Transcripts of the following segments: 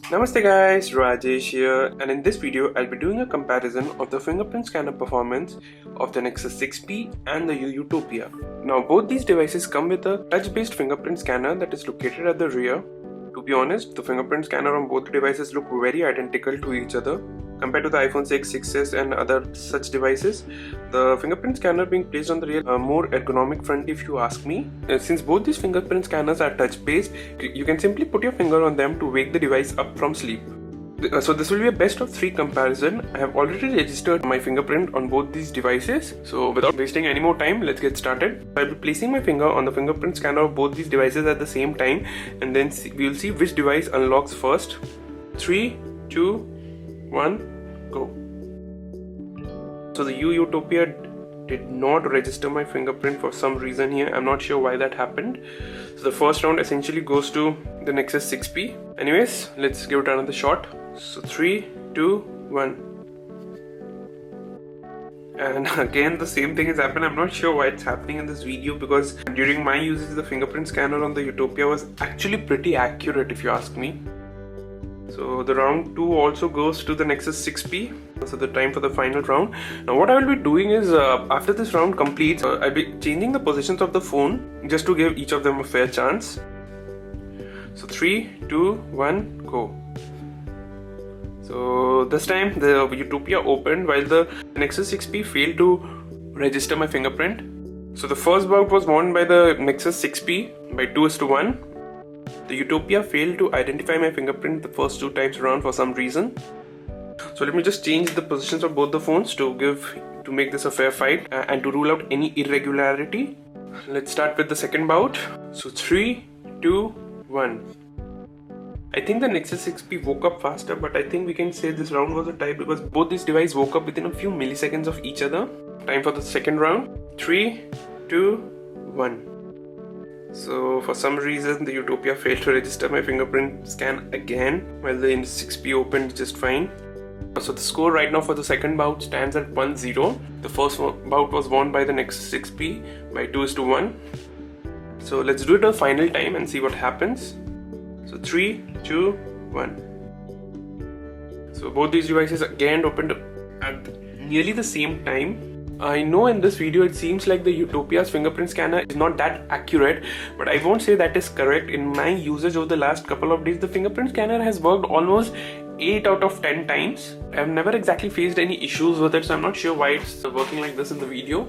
Namaste guys, Rajesh here, and in this video I'll be doing a comparison of the fingerprint scanner performance of the Nexus 6P and the Yu Yutopia. Now both these devices come with a touch-based fingerprint scanner that is located at the rear. To be honest, the fingerprint scanner on both devices look very identical to each other. Compared to the iPhone 6, 6s and other such devices, the fingerprint scanner being placed on the rear more ergonomic front if you ask me. Since both these fingerprint scanners are touch based, you can simply put your finger on them to wake the device up from sleep. So this will be a best of 3 comparison. I have already registered my fingerprint on both these devices. So without wasting any more time, let's get started. I'll be placing my finger on the fingerprint scanner of both these devices at the same time, and then we will see which device unlocks first. 3, 2, 1, go. So the Yu Yutopia did not register my fingerprint for some reason here. I'm not sure why that happened. So the first round essentially goes to the Nexus 6P. Anyways, let's give it another shot. So 3, 2, 1. And again the same thing has happened. I'm not sure why it's happening in this video, because during my usage the fingerprint scanner on the Utopia was actually pretty accurate if you ask me. So the round 2 also goes to the Nexus 6P. So the time for the final round. Now what I will be doing is after this round completes, I'll be changing the positions of the phone just to give each of them a fair chance. So 3, 2, 1, go. So this time the Utopia opened while the Nexus 6P failed to register my fingerprint. So the first bout was won by the Nexus 6P by 2:1. The Utopia failed to identify my fingerprint the first 2 times around for some reason. So let me just change the positions of both the phones to make this a fair fight and to rule out any irregularity. Let's start with the second bout. So 3, 2, 1. I think the Nexus 6P woke up faster, but I think we can say this round was a tie because both these devices woke up within a few milliseconds of each other. Time for the second round. 3, 2, 1. So for some reason the Utopia failed to register my fingerprint scan again, while the 6P opened just fine. So the score right now for the second bout stands at 1-0. The first bout was won by the Nexus 6P by 2:1. So let's do it a final time and see what happens. So 3, 2, 1. So both these devices again opened at nearly the same time. I know in this video it seems like the Utopia's fingerprint scanner is not that accurate, but I won't say that is correct. In my usage over the last couple of days, the fingerprint scanner has worked almost 8 out of 10 times. I've never exactly faced any issues with it, so I'm not sure why it's working like this in the video.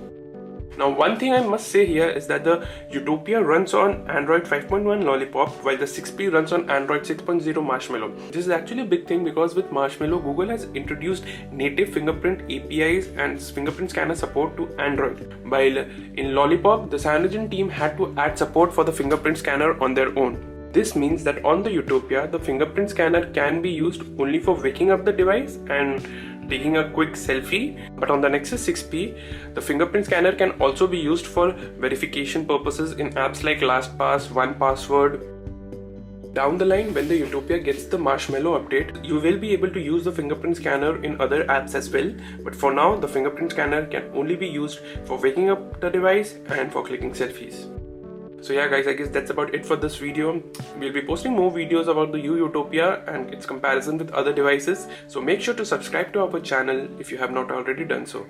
Now one thing I must say here is that the Utopia runs on Android 5.1 Lollipop while the 6P runs on Android 6.0 Marshmallow. This is actually a big thing because with Marshmallow, Google has introduced native fingerprint APIs and fingerprint scanner support to Android. While in Lollipop, the Cyanogen team had to add support for the fingerprint scanner on their own. This means that on the Utopia, the fingerprint scanner can be used only for waking up the device and taking a quick selfie, but on the Nexus 6P, the fingerprint scanner can also be used for verification purposes in apps like LastPass, 1Password. Down the line, when the Utopia gets the Marshmallow update, you will be able to use the fingerprint scanner in other apps as well, but for now, the fingerprint scanner can only be used for waking up the device and for clicking selfies. So yeah guys, I guess that's about it for this video. We'll be posting more videos about the Yu Yutopia and its comparison with other devices. So make sure to subscribe to our channel if you have not already done so.